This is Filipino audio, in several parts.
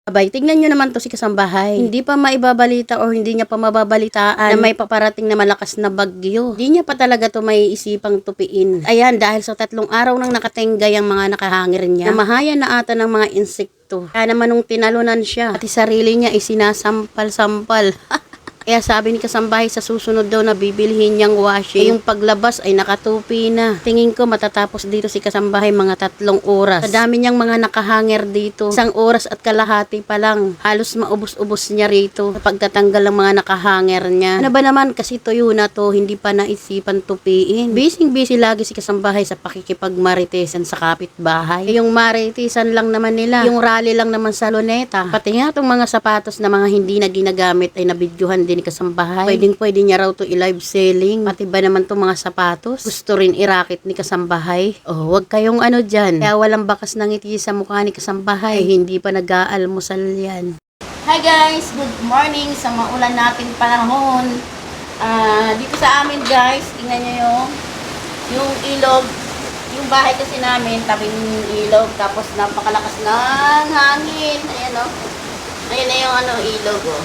Abay, tignan nyo naman to si kasambahay. Hindi pa maibabalita o hindi niya pa mababalitaan na may paparating na malakas na bagyo. Hindi niya pa talaga to may isipang tupiin. Ayan, dahil sa 3 araw nang nakatenggay ang mga nakahangir niya, namahaya na ata ng mga insekto. Kaya naman nung tinalunan siya, pati sarili niya isinasampal-sampal. Kaya sabi ni kasambahay sa susunod daw na bibilhin niyang washing. Yung paglabas ay nakatupi na. Tingin ko matatapos dito si kasambahay mga 3 oras. Sa dami niyang mga nakahanger dito, 1 oras at kalahati pa lang. Halos maubos-ubos niya rito sa pagtatanggal ng mga nakahanger niya. Ano ba naman kasi tuyo na to, hindi pa naisipan tupiin. Busy lagi si kasambahay sa pakikipagmaritesan sa kapitbahay. Yung maritesan lang naman nila, yung rally lang naman sa luneta. Pati nga tong mga sapatos na mga hindi na ginagamit ay nabidyuhan din ni kasambahay. Pwede niya raw to i-live selling. Pati ba naman to mga sapatos? Gusto rin irakit ni kasambahay. Oh, wag kayong ano dyan. Kaya walang bakas ng ngiti sa mukha ni kasambahay. Hindi pa nag-aalmusal yan. Hi guys! Good morning sa maulan nating panahon. Dito sa amin guys, tingnan nyo yung ilog. Yung bahay kasi namin, tabing ilog. Tapos napakalakas ng hangin. Ayan o. Ayan na yung ilog o.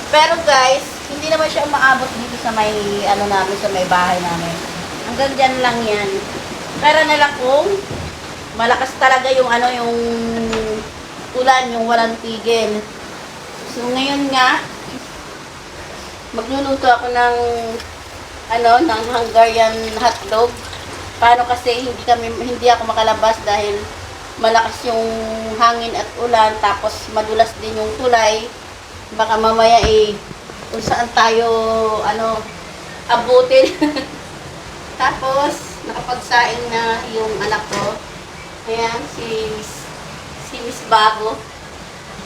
Pero guys, hindi naman siya umaabot dito sa may namin, sa may bahay namin. Hanggang dyan lang yan. Pero na lang kung malakas talaga yung yung ulan, yung walang tigil. So ngayon nga, magluluto ako ng ng Hungarian hotdog. Paano kasi hindi ako makalabas dahil malakas yung hangin at ulan, tapos madulas din yung tulay. Baka mamaya kung saan tayo abutin. Tapos nakapagsaing na yung anak ko. Ayan, si Miss Bago.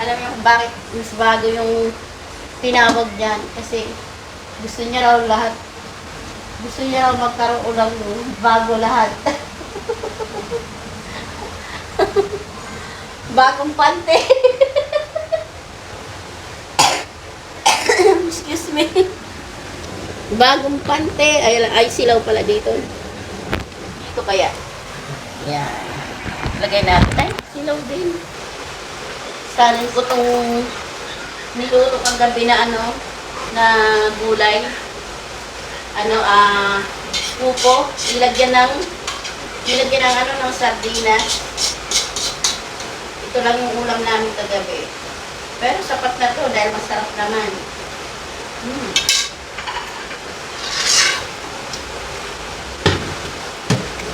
Alam niyo kung bakit Miss Bago yung tinawag niyan? Kasi gusto niya raw magkaroon ng bago lahat. Bagong pante. Excuse me. Bagong pante. Ay silaw pala dito. Dito kaya. Yan. Lagay natin. Ay, silaw din. Salin ko tong niluto kagabi na na gulay. Pupo. Nilagyan ng ng sardinas. Ito lang yung ulam namin kagabi. Pero sapat na to dahil masarap naman.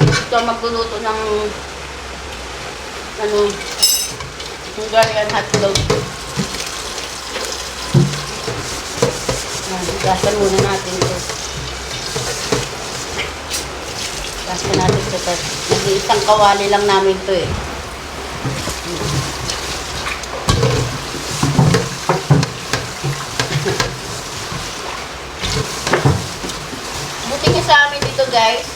Ito magluluto ng Hungarian hotdog. Gasan muna natin ito. Gasan natin ito. Nag-iisang kawali lang namin ito eh. Buti nga sa amin dito guys,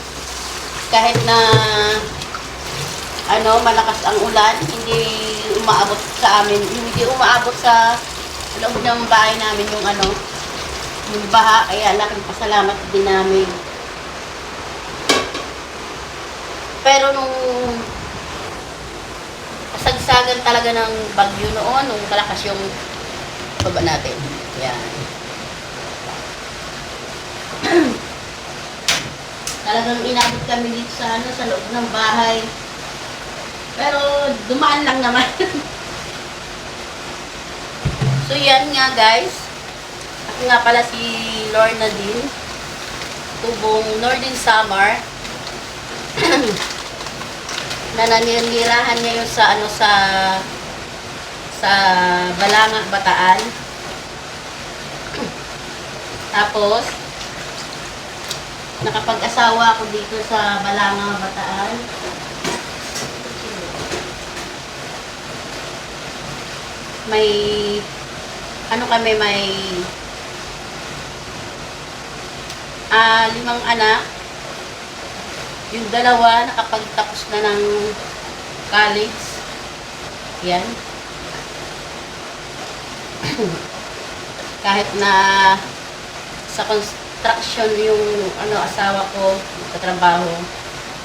kahit na malakas ang ulan, hindi umaabot sa amin, hindi umaabot sa loob ng bahay namin yung baha, kaya laking pasalamat din namin. Pero nung kasagsagan talaga ng bagyo noon, nung malakas yung baba natin. Yan. Talagang inabot kami dito sa loob ng bahay. Pero dumaan lang naman. So yan nga guys. Ako nga pala si Lorna din. Tubong Northern Summer. Nananirahan niya yung sa Balanga, Bataan. Tapos nakapag-asawa ako dito sa Balanga, Bataan. May may 5 anak. Yung 2 nakapagtapos na ng college. Yan. Kahit na sa construction yung asawa ko, katrabaho,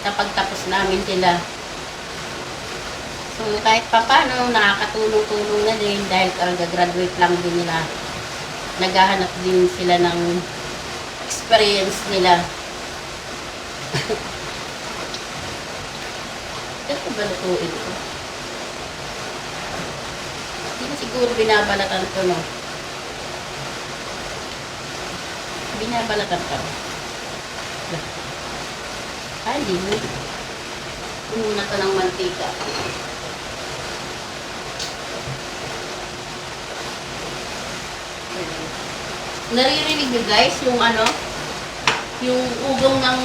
napagtapos namin sila. So kahit pa paano, nakakatulong-tulong na din dahil kagagraduate lang din nila. Naghahanap din sila ng experience nila. Ito ba lutuin ko? Hindi na siguro binabalatan ko, no? Binabalatan ka. Ay, hindi mo. Muna to ng mantika. Naririnig nyo guys yung ano? Yung ugong ng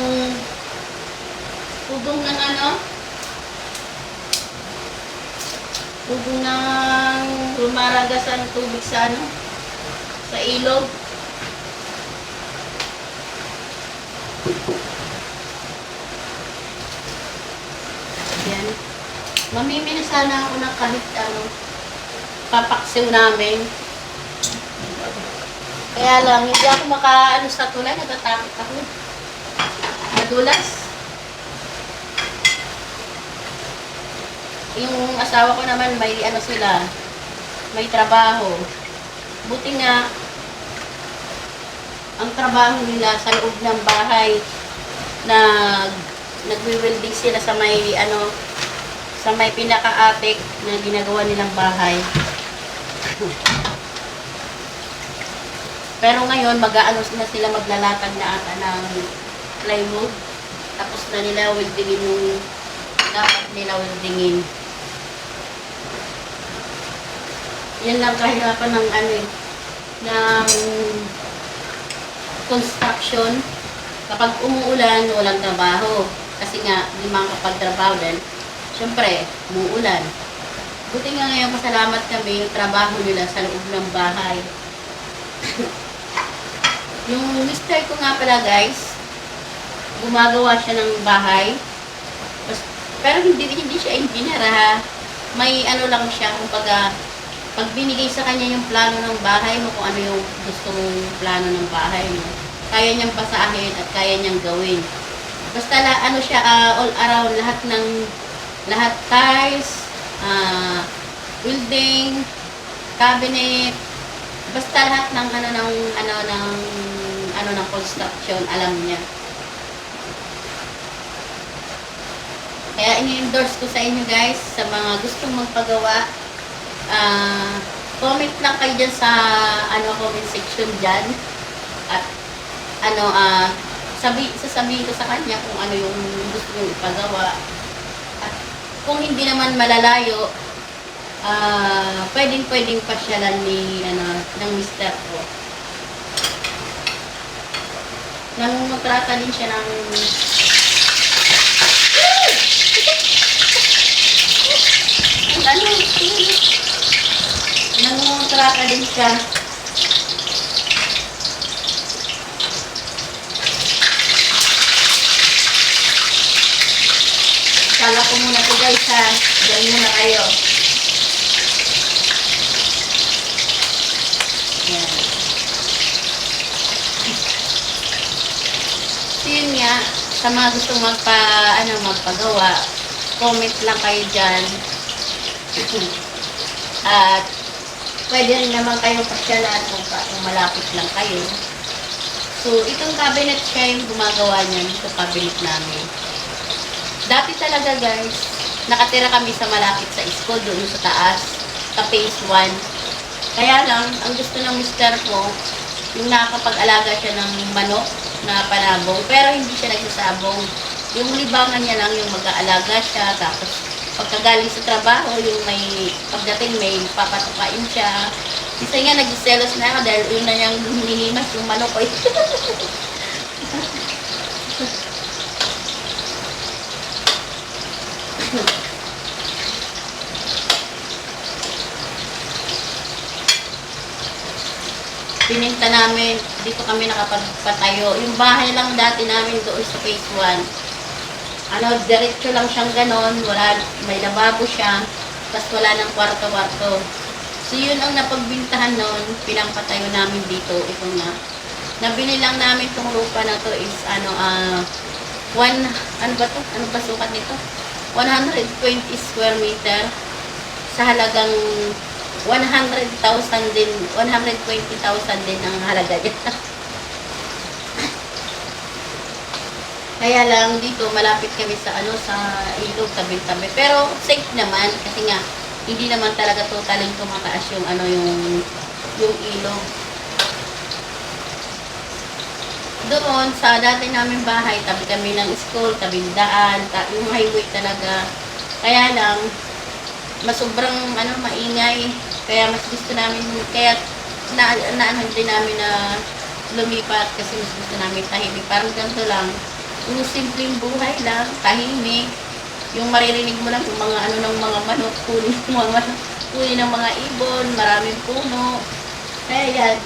ano? Ugong ng lumaragasan tubig sa ano? Sa ilog. Yan. Mamimili sana ako ng kahit ano, papaksiw namin. Kaya lang, hindi ako makaano sa tulay, natatakot ako. Madulas. Yung asawa ko naman, may ano sila, may trabaho. Buti nga, ang trabaho nila sa loob ng bahay, nagwi-welding sila sa may ano, sa may pinaka-attic na ginagawa nilang bahay. Pero ngayon, mag-aano na sila, maglalatag na ata ng plywood. Tapos na nila weldingin yung dapat nila weldingin. Yan lang kahirapan ng ano eh, ng construction. Kapag umuulan, walang trabaho. Kasi nga, hindi makakapagtrabaho din. Siyempre, umuulan. Buti nga ngayon, masalamat kami yung trabaho nila sa loob ng bahay. Yung mister ko nga pala guys, gumagawa siya ng bahay. Pero hindi siya engineer ha. May ano lang siya, kumbaga, pag binigay sa kanya yung plano ng bahay mo, kung ano yung gusto mong plano ng bahay mo, kaya niyang basahin at kaya niyang gawin. Basta ano siya, all around, lahat tiles, building, cabinet, basta lahat ng ng construction, alam niya. Kaya ini-endorse ko sa inyo guys, sa mga gustong magpagawa, comment lang kayo dyan sa comment section dyan. At sasabihin ko sa kanya kung ano yung gusto nyo ipagawa. At kung hindi naman malalayo, pwedeng pasyalan ng mister ko. Nangungutrata din siya ng nangungutrata din siya. Kala ko muna to guys ha. Diyan muna kayo. Yan. So yun nga, sa mga gustong magpagawa, comment lang kayo dyan. At pwede rin naman kayong pasyalan kung malapit lang kayo. So itong cabinet siya yung gumagawa niyan sa cabinet namin. Dati talaga guys, nakatira kami sa malapit sa school, doon sa taas, sa phase 1. Kaya lang, ang gusto ng mister ko, yung nakakapag-alaga siya ng manok na panabong, pero hindi siya nagsasabong. Yung libangan niya lang yung mag-aalaga siya, tapos pagkagaling sa trabaho, yung pagdating may papatukain siya. Kasi nga, nagsiselos na ako dahil yun na niyang hinihimas yung manok ko. Pininta namin, dito kami nakapagpatayo. Yung bahay lang dati namin doon sa phase 1. Diretso lang siyang ganon, may lababo siya, tapos wala ng kwarto-kwarto. So yun ang napagbintahan noon, pinampatayo namin dito, ito nga. Nabili lang namin itong lupa na to is, ano ba to? Ano ba sukat nito? 120 square meter sa halagang 100,000 din, 120,000 din ang halaga niya. Kaya lang dito malapit kami sa sa ilog, tabi-tabi. Pero safe naman kasi nga hindi naman talaga totaling tumataas yung yung ilog. Doon sa dati namin bahay, tabi kami ng school, tabing daan, yung highway talaga. Kaya lang mas sobrang maingay. Kaya mas gusto namin, kaya naano din namin na lumipat kasi mas gusto namin tahimik. Parang ganito lang. Yung simpleng buhay lang, tahimik. Yung maririnig mo lang yung mga ng mga manok, kunin ng mga ibon, maraming puno. Kaya yan,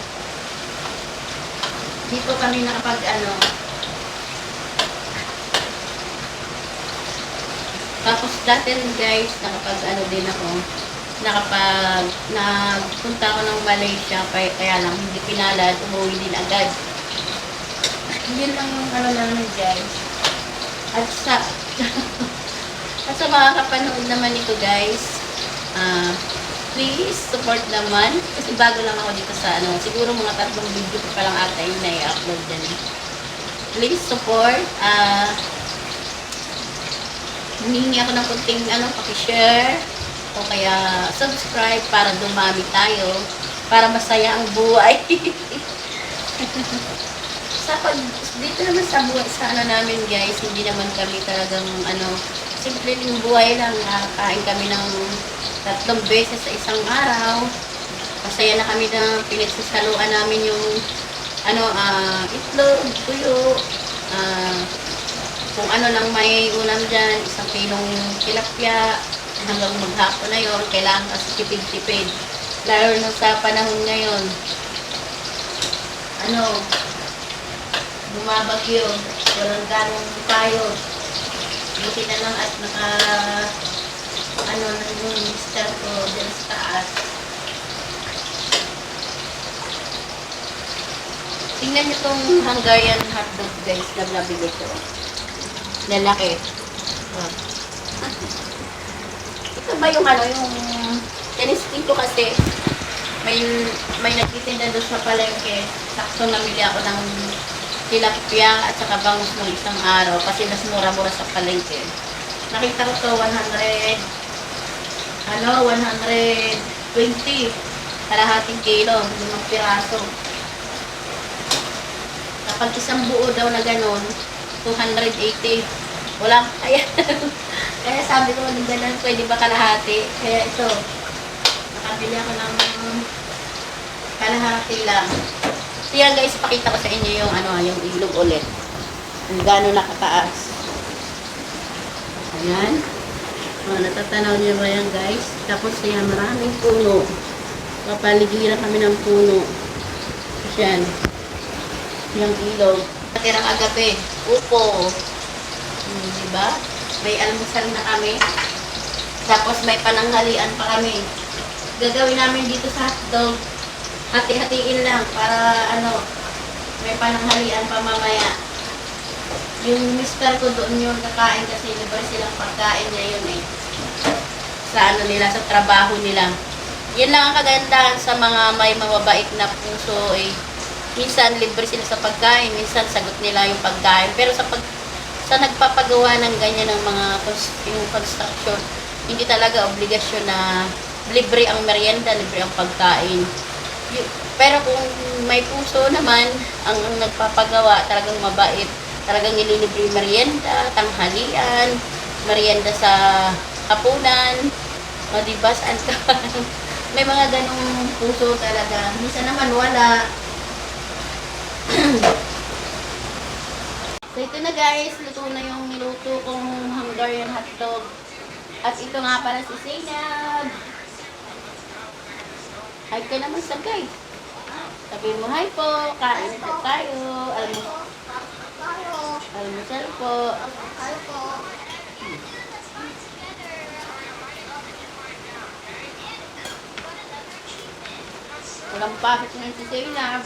dito kami nakapag tapos dati guys, nakapag din ako, nagpunta ako ng Malaysia, kaya lang hindi pinalad, umuwi din agad. Yun lang yung namin guys. At sa mga kapanood naman ito guys, please support naman. Kasi bago lang ako dito sa siguro mga 3 video ko pa lang ata yung na-i-upload dyan. Please support. Humingi ako ng kunting paki-share o kaya subscribe para dumami tayo, para masaya ang buhay. Dito naman sa buhay sa namin guys, hindi naman kami talagang simple yung buhay lang. Kain kami ng 3 beses sa isang araw. Masaya na kami na pinagsasaluan namin yung itlog, tuyo, kung lang may ulam dyan, 1 kilong tilapia, hanggang maghapon na yun, kailangan kasi tipid-tipid. Lalo na sa panahon ngayon, bumabagyo, walang ganong tayo. Buti na lang at yung mister ko dyan sa taas. Tingnan nyo itong Hungarian hotdog guys, na nabili ko. Lalaki. Ito ba yung tinisting ko kasi may nagtitinda doon sa palengke. Sakto namili ako ng tilapia at saka bangus ng isang araw kasi mas mura-mura sa palengke. Nakita ko to 120 kalahating kilo, 5 piraso. Kapag isang buo daw na ganon, 280. Wala kaya. Kaya sabi ko, ganun, pwede ba kalahati? Kaya ito, nakabili ako ng kalahati lang. So yan guys, pakita ko sa inyo yung yung ilog ulit. Kung gaano nakataas. Ayan. Natatanaw niyo ba yan guys? Tapos yan, maraming puno. Kapaligiran kami ng puno. Tapos yan. Yung ilog. Natirang agabi. Upo. Diba? May almusal na kami. Tapos may pananghalian pa kami. Gagawin namin dito sa hotdog. Hati-hatiin lang para may pananghalian pa mamaya. Yung mister ko doon yun kakain kasi libre silang pagkain niya yun sa nila, sa trabaho nila. Yan lang ang kagandahan sa mga may mababait na puso minsan libre sila sa pagkain, minsan sagot nila yung pagkain. Pero sa nagpapagawa ng ganyan ng mga yung construction, hindi talaga obligasyon na libre ang merienda, libre ang pagkain. Pero kung may puso naman, ang nagpapagawa talagang mabait. Talagang nililibre merienda, tanghalian, merienda sa hapunan, o diba, saan ka? May mga ganong puso talaga. Minsan naman wala. So ito na guys, luto na yung niluto kong Hungarian hotdog. At ito nga para si Zainab. Hi ka naman sa guys. Sabi mo hi po, kain po tayo. Almusal po. Walang pakit ngayon si Zainab.